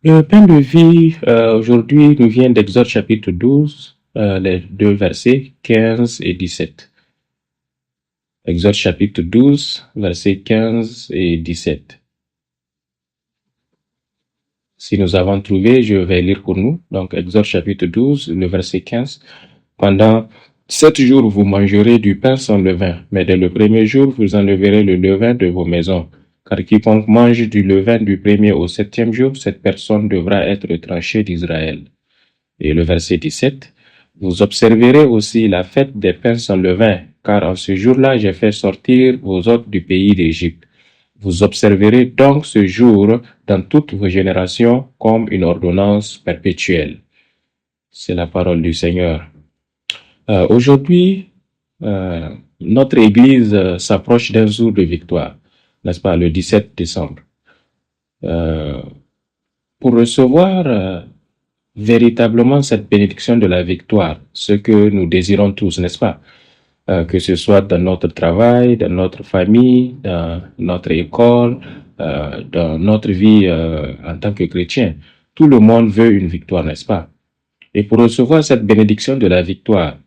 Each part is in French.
Le pain de vie, aujourd'hui, nous vient d'Exode chapitre 12, les deux versets 15 et 17. Exode chapitre 12, versets 15 et 17. Si nous avons trouvé, je vais lire pour nous. Donc, Exode chapitre 12, le verset 15. Pendant 7 jours, vous mangerez du pain sans levain, mais dès le premier jour, vous enleverez le levain de vos maisons. Car quiconque mange du levain du premier au 7e jour, cette personne devra être tranchée d'Israël. Et le verset 17. Vous observerez aussi la fête des pains sans levain, car en ce jour-là, j'ai fait sortir vos hôtes du pays d'Égypte. Vous observerez donc ce jour dans toutes vos générations comme une ordonnance perpétuelle. C'est la parole du Seigneur. Aujourd'hui, notre Église s'approche d'un jour de victoire, n'est-ce pas, le 17 décembre. Pour recevoir véritablement cette bénédiction de la victoire, ce que nous désirons tous, n'est-ce pas? Que ce soit dans notre travail, dans notre famille, dans notre école, dans notre vie en tant que chrétien. Tout le monde veut une victoire, n'est-ce pas? Et pour recevoir cette bénédiction de la victoire,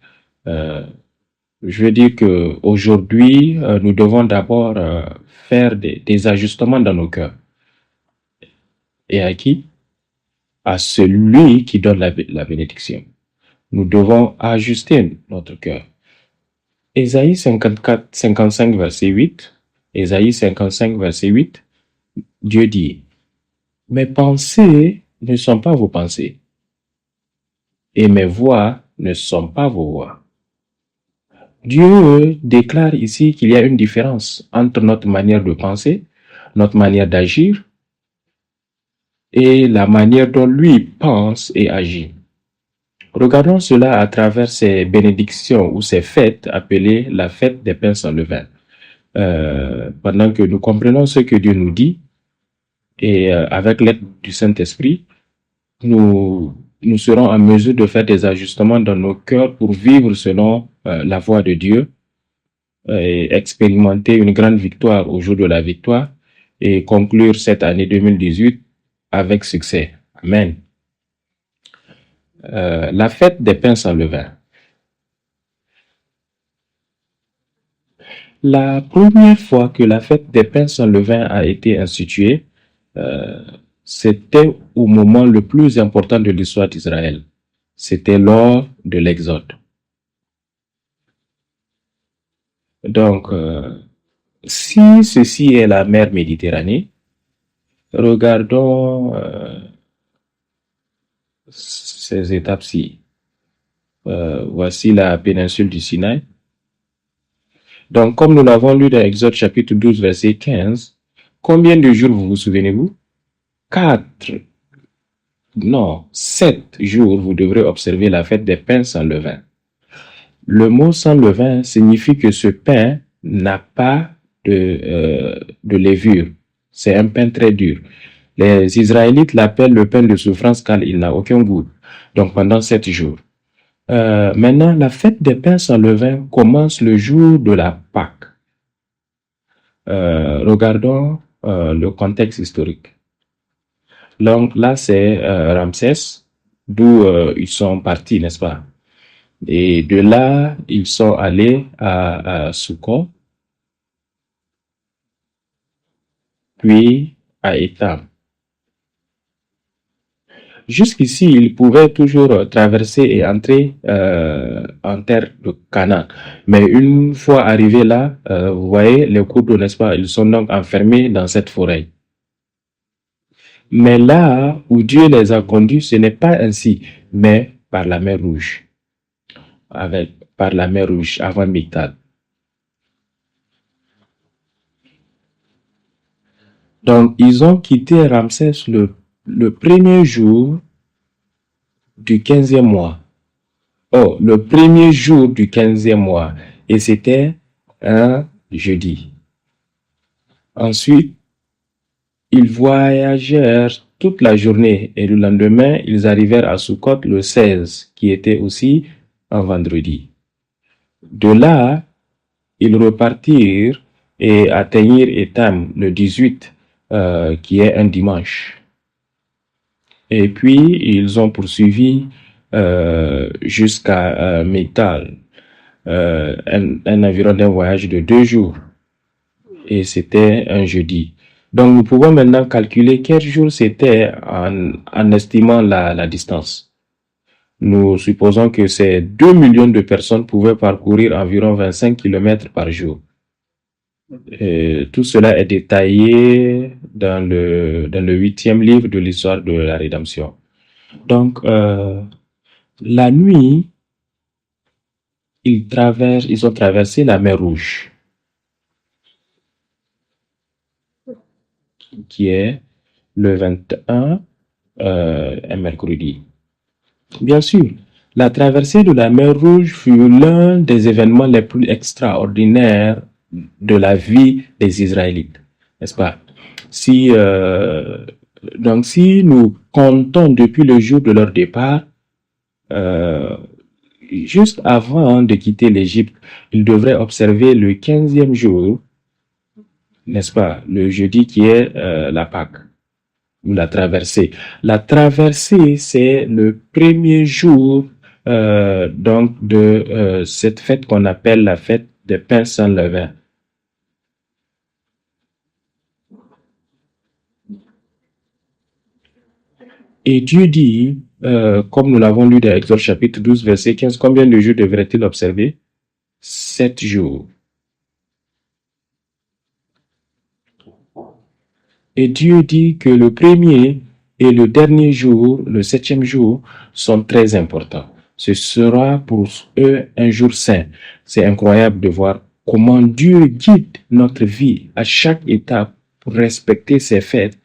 je veux dire que aujourd'hui, nous devons d'abord faire des ajustements dans nos cœurs. Et à qui? À celui qui donne la bénédiction. Nous devons ajuster notre cœur. Ésaïe 55, verset 8. Ésaïe 55, verset 8. Dieu dit, mes pensées ne sont pas vos pensées, et mes voix ne sont pas vos voix. Dieu déclare ici qu'il y a une différence entre notre manière de penser, notre manière d'agir, et la manière dont lui pense et agit. Regardons cela à travers ces bénédictions ou ces fêtes appelées la fête des pains sans levain. Pendant que nous comprenons ce que Dieu nous dit, et avec l'aide du Saint-Esprit, nous serons en mesure de faire des ajustements dans nos cœurs pour vivre selon la voie de Dieu et expérimenter une grande victoire au jour de la victoire et conclure cette année 2018 avec succès. Amen. La fête des pains sans levain. La première fois que la fête des pains sans levain a été instituée, c'était au moment le plus important de l'histoire d'Israël. C'était lors de l'Exode. Donc, si ceci est la mer Méditerranée, regardons ces étapes-ci. Voici la péninsule du Sinaï. Donc, comme nous l'avons lu dans Exode chapitre 12, verset 15, combien de jours vous vous souvenez-vous? 7 jours, vous devrez observer la fête des pains sans levain. Le mot sans levain signifie que ce pain n'a pas de levure. C'est un pain très dur. Les Israélites l'appellent le pain de souffrance car il n'a aucun goût. Donc pendant 7 jours. Maintenant, la fête des pains sans levain commence le jour de la Pâque. Regardons le contexte historique. Donc là, c'est Ramsès, d'où ils sont partis, n'est-ce pas? Et de là, ils sont allés à Sukkot, puis à Étam. Jusqu'ici, ils pouvaient toujours traverser et entrer en terre de Canaan. Mais une fois arrivés là, vous voyez les cours d'eau, n'est-ce pas? Ils sont donc enfermés dans cette forêt. Mais là où Dieu les a conduits, ce n'est pas ainsi, mais par la mer Rouge. Par la mer Rouge, avant Migdal. Donc, ils ont quitté Ramsès le premier jour du 15e mois. Oh, le premier jour du 15e mois. Et c'était un jeudi. Ensuite, ils voyagèrent toute la journée et le lendemain, ils arrivèrent à Sukkot le 16, qui était aussi un vendredi. De là, ils repartirent et atteignirent Étam le 18, qui est un dimanche. Et puis, ils ont poursuivi jusqu'à Métal, un environ d'un voyage de 2 jours. Et c'était un jeudi. Donc, nous pouvons maintenant calculer quel jour c'était en estimant la distance. Nous supposons que ces 2 millions de personnes pouvaient parcourir environ 25 kilomètres par jour. Et tout cela est détaillé dans le 8e livre de l'histoire de la rédemption. Donc, la nuit, ils ont traversé la mer Rouge, qui est le 21, un mercredi. Bien sûr, la traversée de la mer Rouge fut l'un des événements les plus extraordinaires de la vie des Israélites, n'est-ce pas? Si, donc, si nous comptons depuis le jour de leur départ, euh, juste avant de quitter l'Égypte, ils devraient observer le 15e jour, n'est-ce pas? Le jeudi qui est la Pâque, ou la traversée. La traversée, c'est le premier jour donc de cette fête qu'on appelle la fête des pains sans levain. Et Dieu dit, comme nous l'avons lu dans Exode chapitre 12, verset 15, combien de jours devrait-il observer? 7 jours. Et Dieu dit que le premier et le dernier jour, le 7e jour, sont très importants. Ce sera pour eux un jour saint. C'est incroyable de voir comment Dieu guide notre vie à chaque étape pour respecter ses fêtes.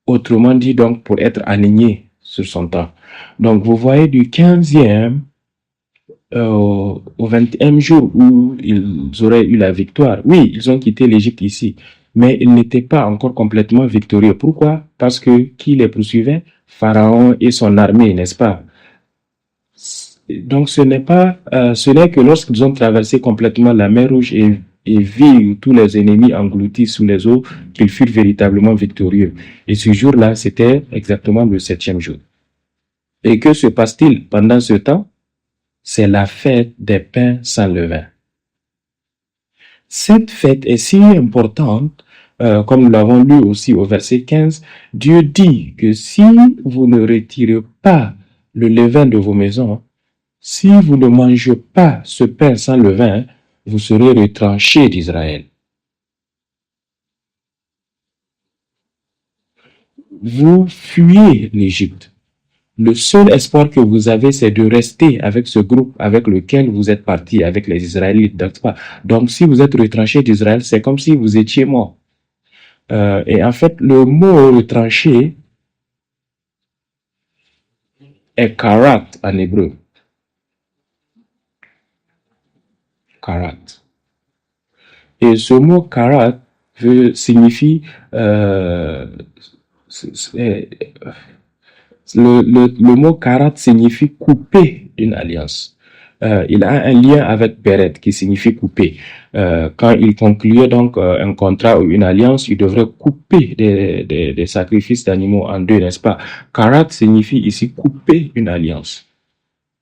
Autrement dit, donc, pour être aligné sur son temps. Donc, vous voyez du 15e au 20e jour où ils auraient eu la victoire. Oui, ils ont quitté l'Égypte ici, mais ils n'étaient pas encore complètement victorieux. Pourquoi? Parce que qui les poursuivait? Pharaon et son armée, n'est-ce pas? Donc ce n'est que lorsqu'ils ont traversé complètement la mer Rouge et vu tous les ennemis engloutis sous les eaux qu'ils furent véritablement victorieux. Et ce jour-là, c'était exactement le 7e jour. Et que se passe-t-il pendant ce temps? C'est la fête des pains sans levain. Cette fête est si importante, comme nous l'avons lu aussi au verset 15, Dieu dit que si vous ne retirez pas le levain de vos maisons, si vous ne mangez pas ce pain sans levain, vous serez retranchés d'Israël. Vous fuyez l'Égypte. Le seul espoir que vous avez, c'est de rester avec ce groupe avec lequel vous êtes parti, avec les Israélites. Donc, si vous êtes retranché d'Israël, c'est comme si vous étiez mort. Et en fait, le mot retranché est karat en hébreu. Karat. Et ce mot karat signifie le mot karat signifie couper une alliance. Il a un lien avec Beret qui signifie couper. Quand il concluait donc un contrat ou une alliance, il devrait couper des sacrifices d'animaux en deux, n'est-ce pas? Karat signifie ici couper une alliance.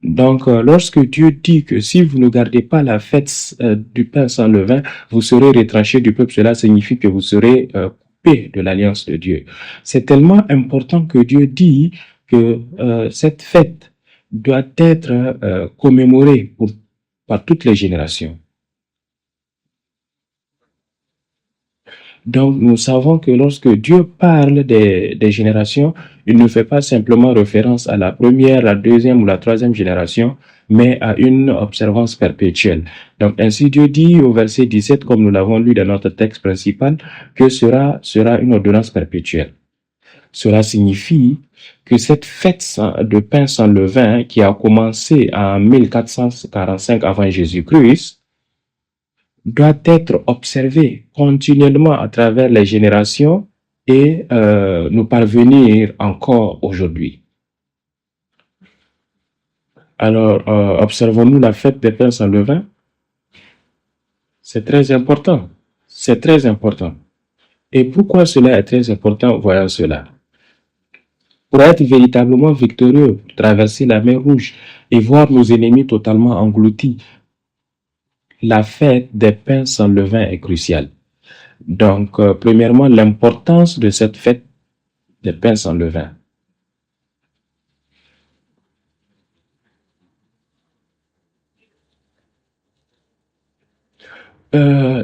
Donc, lorsque Dieu dit que si vous ne gardez pas la fête du pain sans levain, vous serez retranchés du peuple, cela signifie que vous serez coupés de l'alliance de Dieu. C'est tellement important que Dieu dit que cette fête doit être commémorée par toutes les générations. Donc, nous savons que lorsque Dieu parle des générations, il ne fait pas simplement référence à la première, la deuxième ou la troisième génération, mais à une observance perpétuelle. Donc, ainsi Dieu dit au verset 17, comme nous l'avons lu dans notre texte principal, que sera une ordonnance perpétuelle. Cela signifie que cette fête de pain sans levain qui a commencé en 1445 avant Jésus-Christ doit être observée continuellement à travers les générations et nous parvenir encore aujourd'hui. Alors, observons-nous la fête des pains sans levain? C'est très important. C'est très important. Et pourquoi cela est très important? Voyons cela. pour être véritablement victorieux, traverser la mer Rouge et voir nos ennemis totalement engloutis. La fête des pains sans levain est cruciale. Donc, premièrement, l'importance de cette fête des pains sans levain.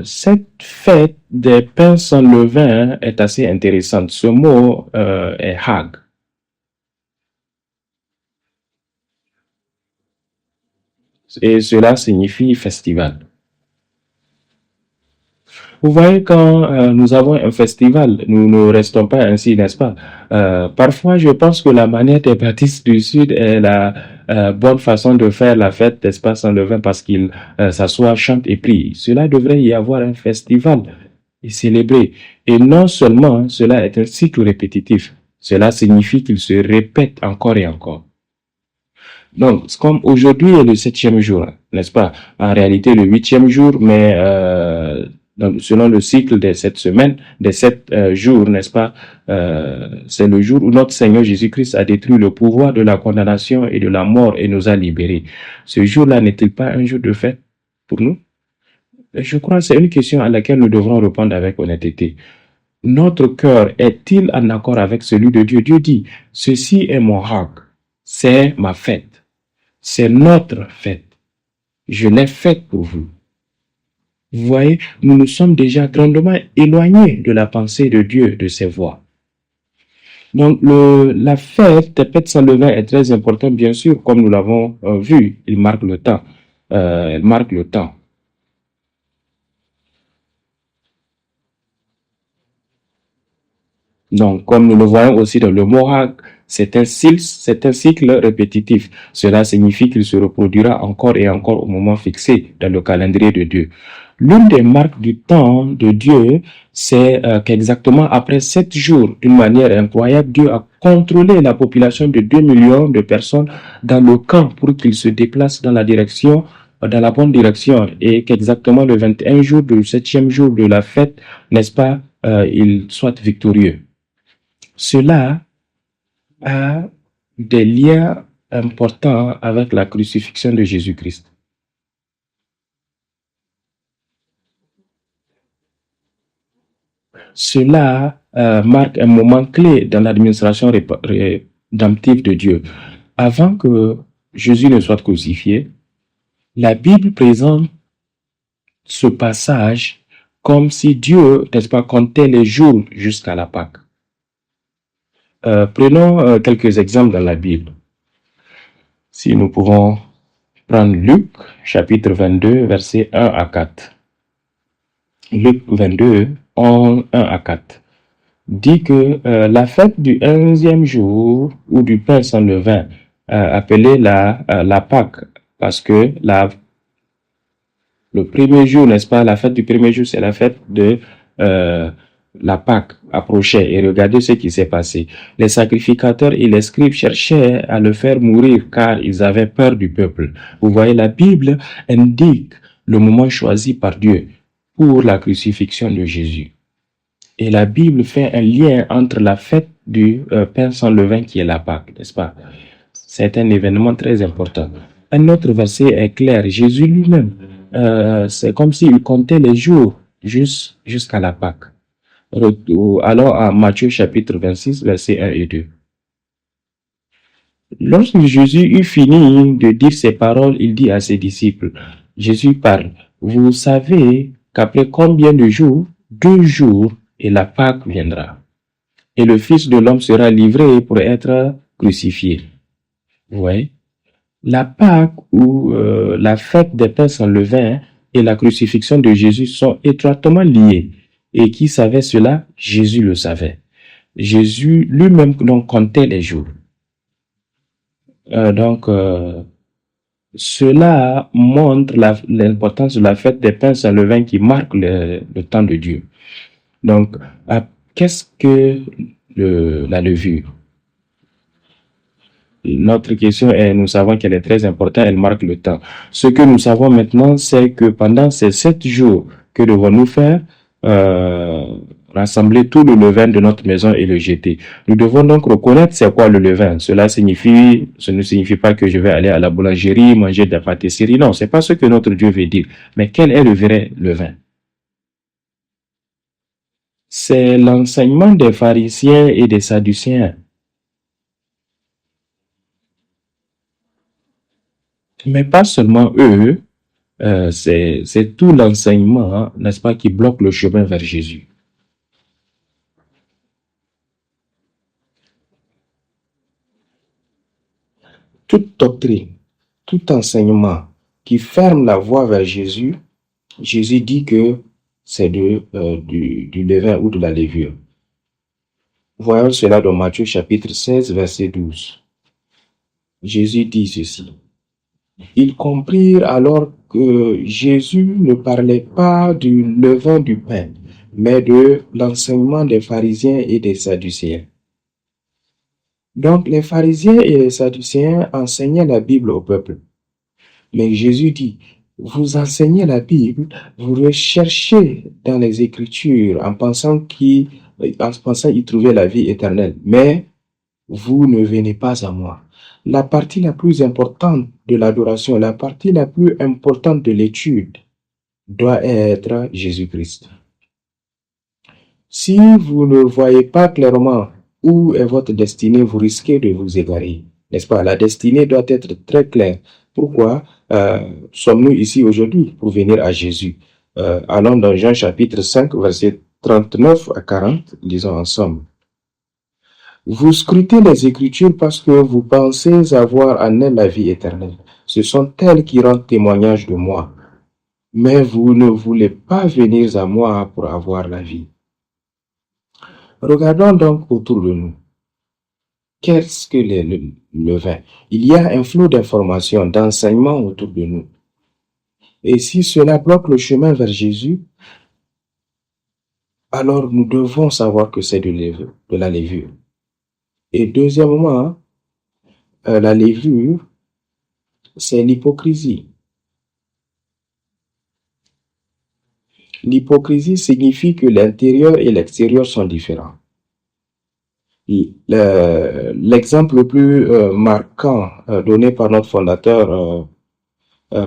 Cette fête des pains sans levain est assez intéressante. Ce mot est Hag. Et cela signifie festival. Vous voyez, quand nous avons un festival, nous ne restons pas ainsi, n'est-ce pas? Parfois, je pense que la manière des baptistes du Sud est la bonne façon de faire la fête, n'est-ce pas, sans levain, parce qu'ils s'assoient, chantent et prient. Cela devrait y avoir un festival et célébrer. Et non seulement, cela est un cycle répétitif. Cela signifie qu'il se répète encore et encore. Donc, comme aujourd'hui est le 7e jour, n'est-ce pas? En réalité, le 8e jour, mais donc, selon le cycle des 7 semaines, des 7 jours, n'est-ce pas? C'est le jour où notre Seigneur Jésus-Christ a détruit le pouvoir de la condamnation et de la mort et nous a libérés. Ce jour-là n'est-il pas un jour de fête pour nous? Je crois que c'est une question à laquelle nous devrons répondre avec honnêteté. Notre cœur est-il en accord avec celui de Dieu? Dieu dit, ceci est mon hak, c'est ma fête. C'est notre fête. Je l'ai faite pour vous. Vous voyez, nous nous sommes déjà grandement éloignés de la pensée de Dieu, de ses voies. Donc, la fête des pains sans levain est très importante, bien sûr, comme nous l'avons vu. Il marque le temps. Elle marque le temps. Donc, comme nous le voyons aussi dans le Mohawk, c'est un cycle répétitif. Cela signifie qu'il se reproduira encore et encore au moment fixé dans le calendrier de Dieu. L'une des marques du temps de Dieu, c'est qu'exactement après 7 jours, d'une manière incroyable, Dieu a contrôlé la population de 2 millions de personnes dans le camp pour qu'ils se déplacent dans la bonne direction, et qu'exactement le 21 jour du 7e jour de la fête, n'est-ce pas, ils soient victorieux. Cela a des liens importants avec la crucifixion de Jésus-Christ. Cela marque un moment clé dans l'administration rédemptive de Dieu. Avant que Jésus ne soit crucifié, la Bible présente ce passage comme si Dieu, n'est-ce pas, comptait les jours jusqu'à la Pâque. Prenons quelques exemples dans la Bible. Si nous pouvons prendre Luc, chapitre 22, versets 1 à 4. Luc 22, 1 à 4 dit que la fête du 11e jour ou du pain sans levain, appelée la Pâque, parce que le premier jour, n'est-ce pas, la fête du premier jour, c'est la fête de la Pâque approchait, et regardez ce qui s'est passé. Les sacrificateurs et les scribes cherchaient à le faire mourir car ils avaient peur du peuple. Vous voyez, la Bible indique le moment choisi par Dieu pour la crucifixion de Jésus. Et la Bible fait un lien entre la fête du pain sans levain qui est la Pâque, n'est-ce pas? C'est un événement très important. Un autre verset est clair. Jésus lui-même, c'est comme s'il comptait les jours jusqu'à la Pâque. Alors à Matthieu chapitre 26, versets 1 et 2. Lorsque Jésus eut fini de dire ces paroles, il dit à ses disciples, Jésus parle, vous savez qu'après combien de jours? 2 jours, et la Pâque viendra. Et le Fils de l'homme sera livré pour être crucifié. Vous voyez? La Pâque ou la fête des pains sans levain et la crucifixion de Jésus sont étroitement liées. Et qui savait cela? Jésus le savait. Jésus lui-même donc comptait les jours. Cela montre l'importance de la fête des pains sans levain qui marque le temps de Dieu. Donc, qu'est-ce que la levure? Notre question est, nous savons qu'elle est très importante, elle marque le temps. Ce que nous savons maintenant, c'est que pendant ces 7 jours, que devons-nous faire? rassembler tout le levain de notre maison et le jeter. Nous devons donc reconnaître c'est quoi le levain. Ce ne signifie pas que je vais aller à la boulangerie, manger de la pâtisserie. Non, c'est pas ce que notre Dieu veut dire. Mais quel est le vrai levain? C'est l'enseignement des pharisiens et des sadducéens. Mais pas seulement eux, c'est tout l'enseignement, hein, n'est-ce pas, qui bloque le chemin vers Jésus. Toute doctrine, tout enseignement qui ferme la voie vers Jésus, Jésus dit que c'est du levain ou de la levure. Voyons cela dans Matthieu chapitre 16, verset 12. Jésus dit ceci. Ils comprirent alors que Jésus ne parlait pas du levain du pain, mais de l'enseignement des pharisiens et des sadducéens. Donc les pharisiens et les sadducéens enseignaient la Bible au peuple. Mais Jésus dit, vous enseignez la Bible, vous recherchez dans les Écritures en pensant y trouver la vie éternelle, mais vous ne venez pas à moi. La partie la plus importante de l'adoration, la partie la plus importante de l'étude doit être Jésus-Christ. Si vous ne voyez pas clairement où est votre destinée, vous risquez de vous égarer. N'est-ce pas? La destinée doit être très claire. Pourquoi sommes-nous ici aujourd'hui? Pour venir à Jésus. Allons dans Jean chapitre 5, verset 39 à 40, lisons ensemble. Vous scrutez les Écritures parce que vous pensez avoir en elles la vie éternelle. Ce sont elles qui rendent témoignage de moi. Mais vous ne voulez pas venir à moi pour avoir la vie. Regardons donc autour de nous. Qu'est-ce que le levain? Il y a un flot d'informations, d'enseignements autour de nous. Et si cela bloque le chemin vers Jésus, alors nous devons savoir que c'est de la levure. Et deuxièmement, la levure, c'est l'hypocrisie. L'hypocrisie signifie que l'intérieur et l'extérieur sont différents. L'exemple le plus marquant donné par notre fondateur,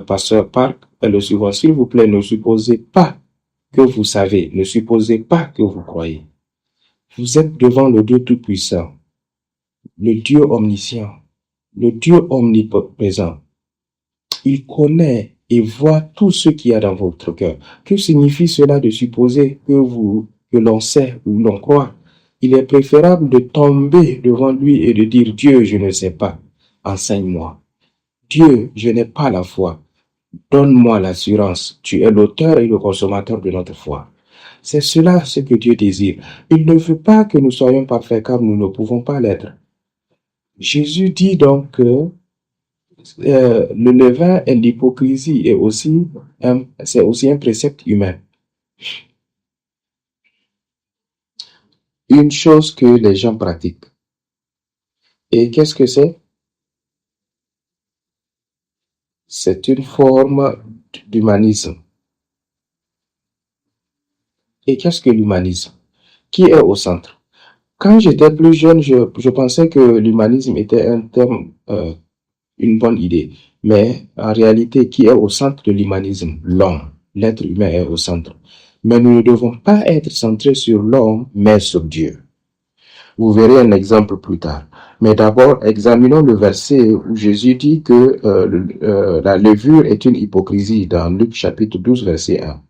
Pasteur Park, est le suivant. S'il vous plaît, ne supposez pas que vous savez, ne supposez pas que vous croyez. Vous êtes devant le Dieu Tout-Puissant, le Dieu omniscient, le Dieu omniprésent. Il connaît et voit tout ce qu'il y a dans votre cœur. Que signifie cela de supposer que l'on sait ou l'on croit? Il est préférable de tomber devant lui et de dire, Dieu, je ne sais pas, enseigne-moi. Dieu, je n'ai pas la foi. Donne-moi l'assurance. Tu es l'auteur et le consommateur de notre foi. C'est cela ce que Dieu désire. Il ne veut pas que nous soyons parfaits car nous ne pouvons pas l'être. Jésus dit donc que le levain et l'hypocrisie c'est aussi un précepte humain. Une chose que les gens pratiquent. Et qu'est-ce que c'est? C'est une forme d'humanisme. Et qu'est-ce que l'humanisme? Qui est au centre? Quand j'étais plus jeune, je pensais que l'humanisme était un terme, une bonne idée. Mais en réalité, qui est au centre de l'humanisme? L'homme. L'être humain est au centre. Mais nous ne devons pas être centrés sur l'homme, mais sur Dieu. Vous verrez un exemple plus tard. Mais d'abord, examinons le verset où Jésus dit que la levure est une hypocrisie dans Luc chapitre 12, verset 1.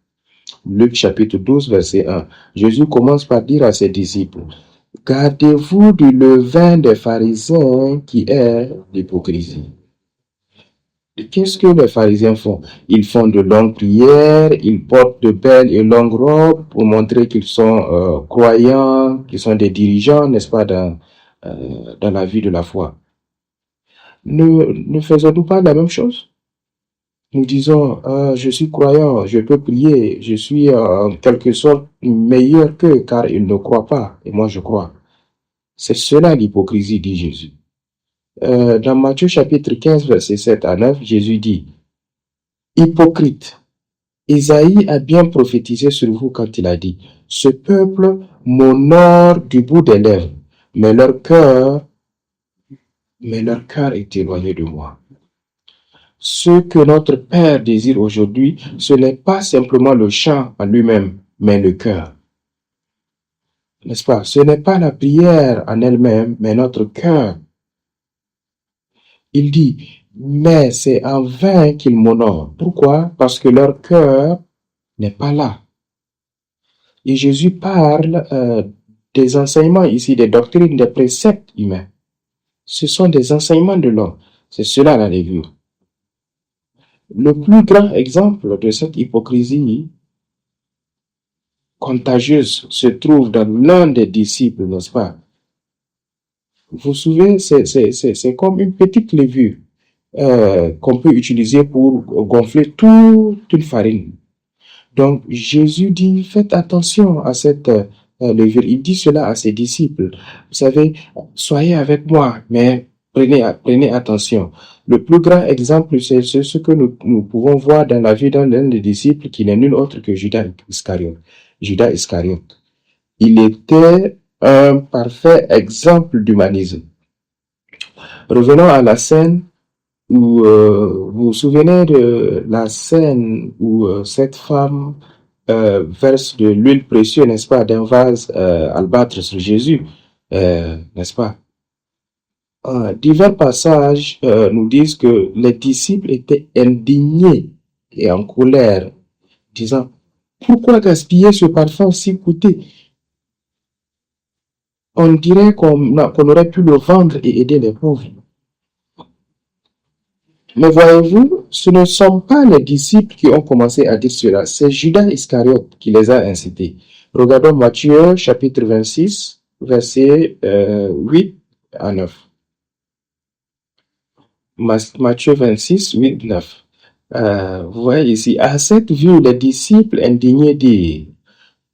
Luc chapitre 12, verset 1. Jésus commence par dire à ses disciples, « Gardez-vous du levain des pharisiens qui est l'hypocrisie. » Qu'est-ce que les pharisiens font? Ils font de longues prières, ils portent de belles et longues robes pour montrer qu'ils sont croyants, qu'ils sont des dirigeants, n'est-ce pas, dans la vie de la foi. Ne faisons-nous pas la même chose? Nous disons, je suis croyant, je peux prier, je suis en quelque sorte meilleur qu'eux, car ils ne croient pas, et moi je crois. C'est cela l'hypocrisie, dit Jésus. Dans Matthieu chapitre 15, verset 7 à 9, Jésus dit, « Hypocrite, Isaïe a bien prophétisé sur vous quand il a dit, Ce peuple m'honore du bout des lèvres, mais leur cœur est éloigné de moi. Ce que notre Père désire aujourd'hui, ce n'est pas simplement le chant en lui-même, mais le cœur. N'est-ce pas? Ce n'est pas la prière en elle-même, mais notre cœur. Il dit, mais c'est en vain qu'ils m'honorent. Pourquoi? Parce que leur cœur n'est pas là. Et Jésus parle des enseignements ici, des doctrines, des préceptes humains. Ce sont des enseignements de l'homme. C'est cela la levure. Le plus grand exemple de cette hypocrisie contagieuse se trouve dans l'un des disciples, n'est-ce pas? Vous vous souvenez, c'est comme une petite levure qu'on peut utiliser pour gonfler toute une farine. Donc, Jésus dit, faites attention à cette levure. Il dit cela à ses disciples. Vous savez, soyez avec moi, mais prenez attention. Le plus grand exemple, c'est ce que nous pouvons voir dans la vie d'un des disciples qui n'est nul autre que Judas Iscariote. Judas Iscariote. Il était un parfait exemple d'humanisme. Revenons à la scène où vous vous souvenez de la scène où cette femme verse de l'huile précieuse, n'est-ce pas, d'un vase albâtre sur Jésus, n'est-ce pas? Divers passages nous disent que les disciples étaient indignés et en colère, disant, pourquoi gaspiller ce parfum si coûteux? On dirait qu'on aurait pu le vendre et aider les pauvres. Mais voyez-vous, ce ne sont pas les disciples qui ont commencé à dire cela, c'est Judas Iscariote qui les a incités. Regardons Matthieu chapitre 26, versets 8 à 9. Matthieu 26, 8, 9. Vous voyez ici, à cette vue, les disciples indignés disent,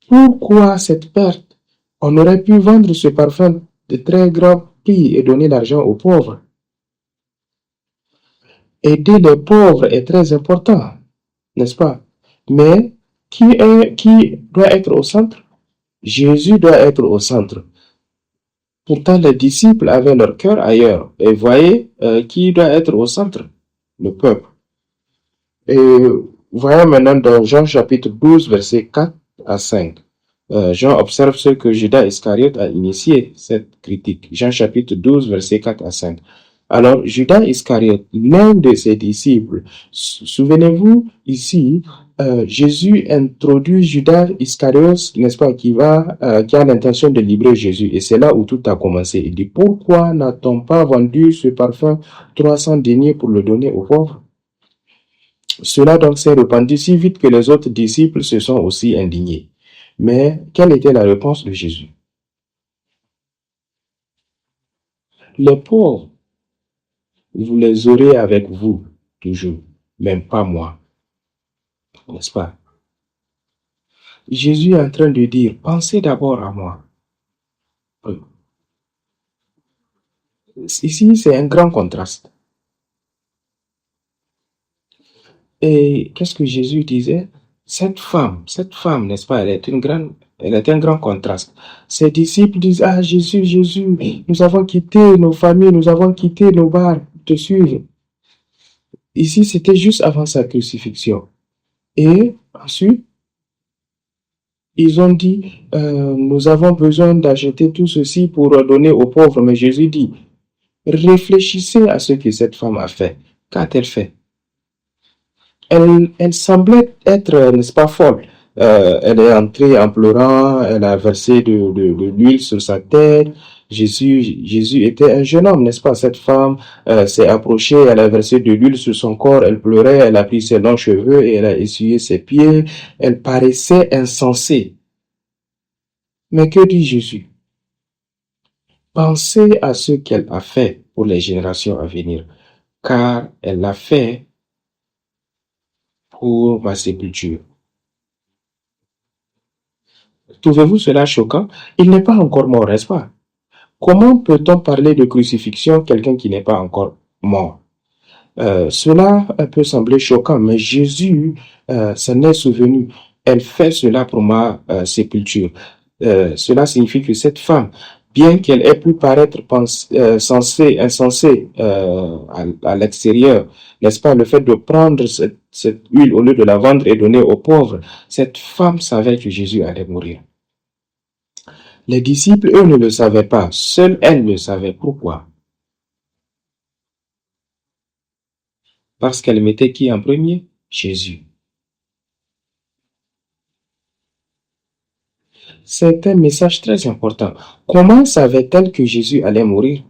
pourquoi cette perte? On aurait pu vendre ce parfum de très grand prix et donner l'argent aux pauvres. Aider les pauvres est très important, n'est-ce pas? Mais qui doit être au centre? Jésus doit être au centre. Pourtant, les disciples avaient leur cœur ailleurs. Et voyez, qui doit être au centre? Le peuple. Et voyons maintenant dans Jean chapitre 12, versets 4 à 5. Jean observe ce que Judas Iscariote a initié, cette critique. Jean chapitre 12, versets 4 à 5. Alors, Judas Iscariote, l'un de ses disciples, souvenez-vous, ici, Jésus introduit Judas Iscariote, n'est-ce pas, qui a l'intention de livrer Jésus. Et c'est là où tout a commencé. Il dit, pourquoi n'a-t-on pas vendu ce parfum 300 deniers pour le donner aux pauvres? Cela donc s'est répandu si vite que les autres disciples se sont aussi indignés. Mais quelle était la réponse de Jésus? Les pauvres, vous les aurez avec vous toujours, même pas moi. N'est-ce pas? Jésus est en train de dire, pensez d'abord à moi. Ici, c'est un grand contraste. Et qu'est-ce que Jésus disait? Cette femme, n'est-ce pas, elle est un grand contraste. Ses disciples disent, ah Jésus, nous avons quitté nos familles, nous avons quitté nos bars pour te suivre. Ici, c'était juste avant sa crucifixion. Et ensuite, ils ont dit, nous avons besoin d'acheter tout ceci pour donner aux pauvres. Mais Jésus dit, réfléchissez à ce que cette femme a fait. Qu'a-t-elle fait? Elle semblait être, n'est-ce pas, folle. Elle est entrée en pleurant, elle a versé de l'huile sur sa tête. Jésus était un jeune homme, n'est-ce pas? Cette femme s'est approchée, elle a versé de l'huile sur son corps, elle pleurait, elle a pris ses longs cheveux et elle a essuyé ses pieds. Elle paraissait insensée. Mais que dit Jésus? Pensez à ce qu'elle a fait pour les générations à venir, car elle l'a fait pour ma sépulture. Trouvez-vous cela choquant? Il n'est pas encore mort, n'est-ce pas? Comment peut-on parler de crucifixion quelqu'un qui n'est pas encore mort? Cela peut sembler choquant, mais Jésus s'en est souvenu. elle fait cela pour ma sépulture. Cela signifie que cette femme, bien qu'elle ait pu paraître insensée à l'extérieur, n'est-ce pas, le fait de prendre cette huile au lieu de la vendre et donner aux pauvres, cette femme savait que Jésus allait mourir. Les disciples, eux, ne le savaient pas. Seule elle le savait. Pourquoi? Parce qu'elle mettait qui en premier? Jésus. C'est un message très important. Comment savait-elle que Jésus allait mourir?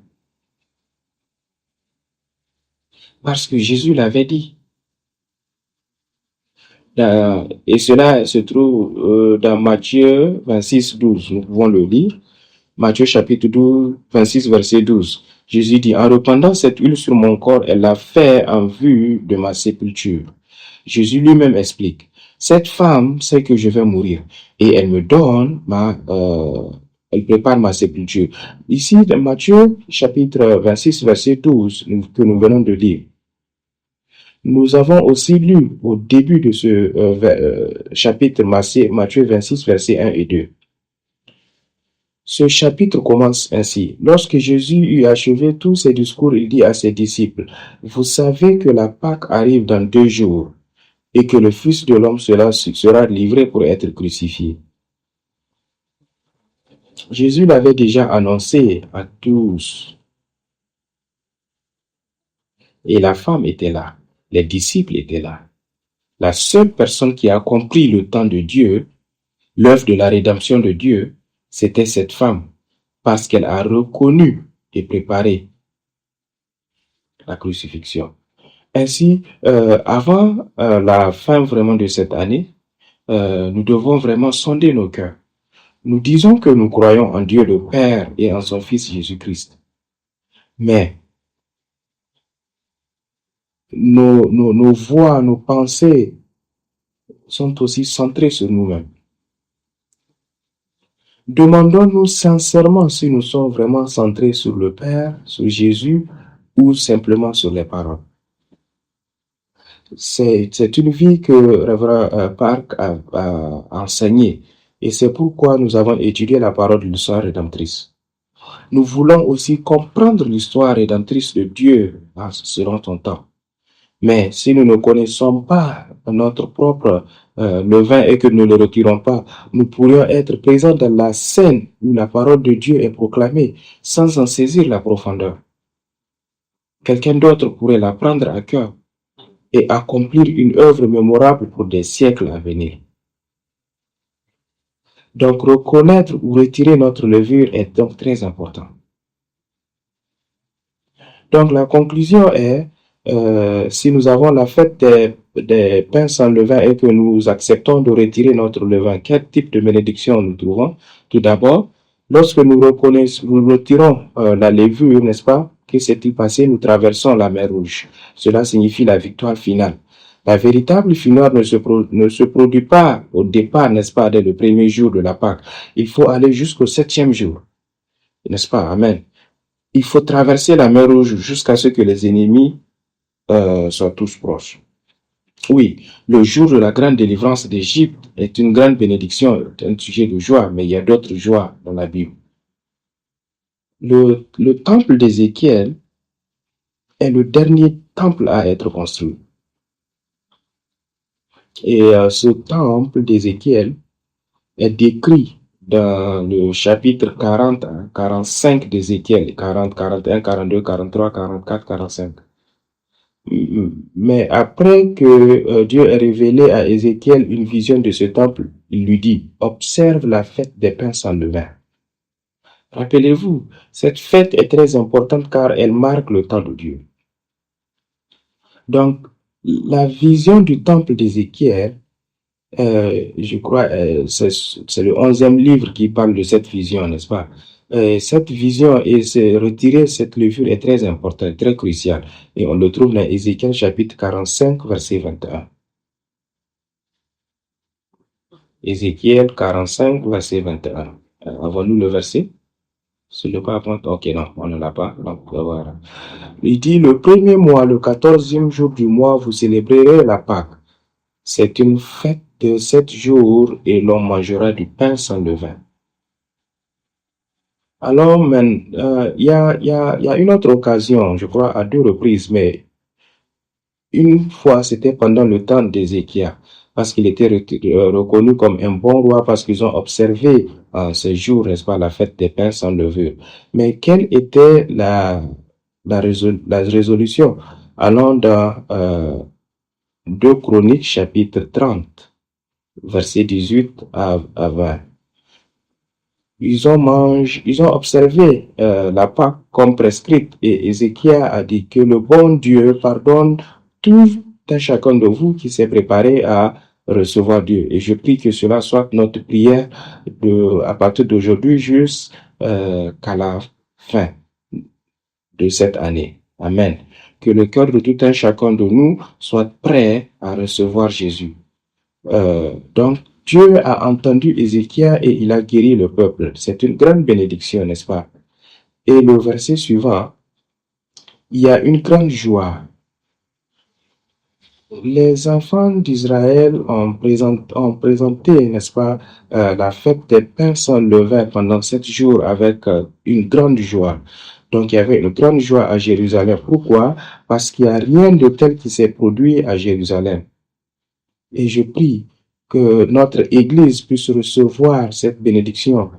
Parce que Jésus l'avait dit. Et cela se trouve dans Matthieu 26, 12. Nous pouvons le lire. Matthieu chapitre 12, 26, verset 12. Jésus dit, en répandant cette huile sur mon corps, elle l'a fait en vue de ma sépulture. Jésus lui-même explique, cette femme sait que je vais mourir et elle me donne elle prépare ma sépulture. Ici, dans Matthieu chapitre 26, verset 12, que nous venons de lire. Nous avons aussi lu au début de ce chapitre Matthieu 26, versets 1 et 2. Ce chapitre commence ainsi. Lorsque Jésus eut achevé tous ses discours, il dit à ses disciples, « Vous savez que la Pâque arrive dans 2 jours et que le Fils de l'homme sera livré pour être crucifié. » Jésus l'avait déjà annoncé à tous. Et la femme était là. Les disciples étaient là. La seule personne qui a compris le temps de Dieu, l'œuvre de la rédemption de Dieu, c'était cette femme, parce qu'elle a reconnu et préparé la crucifixion. Ainsi, avant la fin vraiment de cette année, nous devons vraiment sonder nos cœurs. Nous disons que nous croyons en Dieu le Père et en son Fils Jésus-Christ. Mais nos voix, nos pensées sont aussi centrées sur nous-mêmes. Demandons-nous sincèrement si nous sommes vraiment centrés sur le Père, sur Jésus ou simplement sur les paroles. C'est une vie que Révérend Park a enseignée et c'est pourquoi nous avons étudié la parole de l'histoire rédemptrice. Nous voulons aussi comprendre l'histoire rédemptrice de Dieu selon son temps. Mais si nous ne connaissons pas notre propre levain et que nous ne le retirons pas, nous pourrions être présents dans la scène où la parole de Dieu est proclamée sans en saisir la profondeur. Quelqu'un d'autre pourrait la prendre à cœur et accomplir une œuvre mémorable pour des siècles à venir. Donc reconnaître ou retirer notre levure est donc très important. Donc la conclusion est, si nous avons la fête des pains sans levain et que nous acceptons de retirer notre levain, quel type de bénédiction nous trouvons? Tout d'abord, lorsque nous retirons la levure, n'est-ce pas? Que s'est-il passé? Nous traversons la mer Rouge. Cela signifie la victoire finale. La véritable finale ne se produit pas au départ, n'est-ce pas, dès le premier jour de la Pâque. Il faut aller jusqu'au 7e jour. N'est-ce pas? Amen. Il faut traverser la mer Rouge jusqu'à ce que les ennemis soient tous proches. Oui, le jour de la grande délivrance d'Égypte est une grande bénédiction, un sujet de joie, mais il y a d'autres joies dans la Bible. Le temple d'Ézéchiel est le dernier temple à être construit. Et ce temple d'Ézéchiel est décrit dans le chapitre 40 à 45 d'Ézéchiel, 40, 41, 42, 43, 44, 45. Mais après que Dieu ait révélé à Ézéchiel une vision de ce temple, il lui dit, observe la fête des pains sans levain. Rappelez-vous, cette fête est très importante car elle marque le temps de Dieu. Donc, la vision du temple d'Ézéchiel, je crois, c'est le 11e livre qui parle de cette vision, n'est-ce pas? Cette vision et retirer cette levure est très importante, très cruciale. Et on le trouve dans Ézéchiel chapitre 45, verset 21. Ézéchiel 45, verset 21. Avons-nous le verset? C'est le pas. Ok, non, on ne l'a pas. Donc, voilà. Il dit, le premier mois, le 14e jour du mois, vous célébrerez la Pâque. C'est une fête de 7 jours et l'on mangera du pain sans levain. Alors, il y a une autre occasion, je crois à 2 reprises, mais une fois, c'était pendant le temps d'Ézéchias, parce qu'il était reconnu comme un bon roi, parce qu'ils ont observé ce jour, n'est-ce pas, la fête des pains sans levure. Mais quelle était la résolution? Allons dans 2 Chroniques, chapitre 30, versets 18 à 20. Ils ont observé la Pâque comme prescrite, et Ézéchias a dit que le bon Dieu pardonne tout un chacun de vous qui s'est préparé à recevoir Dieu. Et je prie que cela soit notre prière à partir d'aujourd'hui jusqu'à la fin de cette année. Amen. Que le cœur de tout un chacun de nous soit prêt à recevoir Jésus. Donc, Dieu a entendu Ézéchias et il a guéri le peuple. C'est une grande bénédiction, n'est-ce pas? Et le verset suivant, il y a une grande joie. Les enfants d'Israël ont présenté, n'est-ce pas, la fête des pains sans levain pendant 7 jours avec une grande joie. Donc, il y avait une grande joie à Jérusalem. Pourquoi? Parce qu'il n'y a rien de tel qui s'est produit à Jérusalem. Et je prie que notre Église puisse recevoir cette bénédiction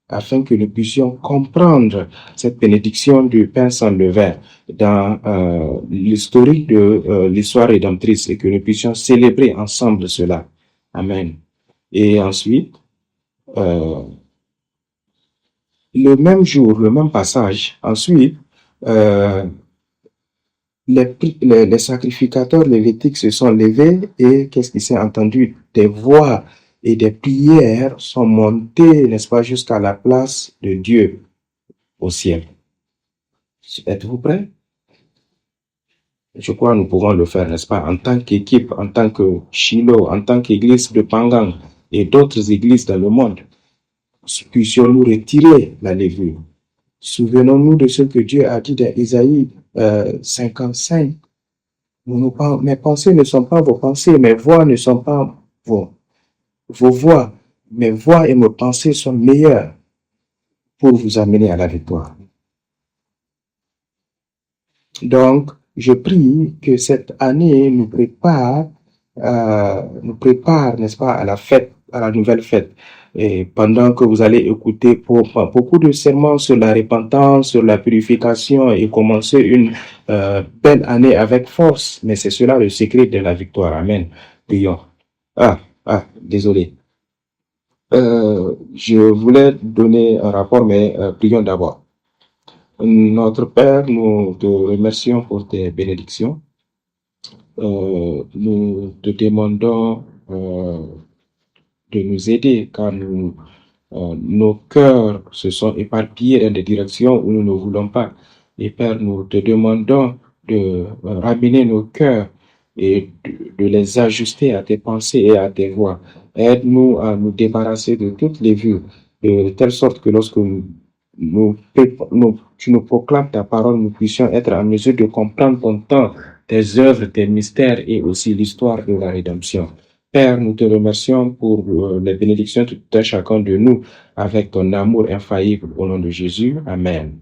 afin que nous puissions comprendre cette bénédiction du pain sans levain dans l'historique de l'histoire rédemptrice et que nous puissions célébrer ensemble cela. Amen. Et ensuite, le même jour, le même passage, ensuite, les sacrificateurs lévitiques se sont levés et qu'est-ce qui s'est entendu? Des voix et des prières sont montées, n'est-ce pas, jusqu'à la place de Dieu au ciel. Êtes-vous prêts? Je crois que nous pouvons le faire, n'est-ce pas, en tant qu'équipe, en tant que Shiloh, en tant qu'église de Pangang et d'autres églises dans le monde. Puissions-nous retirer la levure. Souvenons-nous de ce que Dieu a dit dans Isaïe 55. Mes pensées ne sont pas vos pensées, mes voix ne sont pas vos voix. Mes voix et mes pensées sont meilleures pour vous amener à la victoire. Donc, je prie que cette année nous prépare, n'est-ce pas, à la fête, à la nouvelle fête. Et pendant que vous allez écouter beaucoup de sermons sur la repentance, sur la purification et commencer une belle année avec force. Mais c'est cela le secret de la victoire. Amen. Prions. Désolé. Je voulais donner un rapport, mais prions d'abord. Notre Père, nous te remercions pour tes bénédictions. Nous te demandons de nous aider car nos cœurs se sont éparpillés dans des directions où nous ne voulons pas. Et Père, nous te demandons de ramener nos cœurs et de les ajuster à tes pensées et à tes voies. Aide-nous à nous débarrasser de toutes les vues, de telle sorte que lorsque tu nous proclames ta parole, nous puissions être en mesure de comprendre ton temps, tes œuvres, tes mystères et aussi l'histoire de la rédemption. Père, nous te remercions pour les bénédictions de tout un chacun de nous avec ton amour infaillible au nom de Jésus. Amen.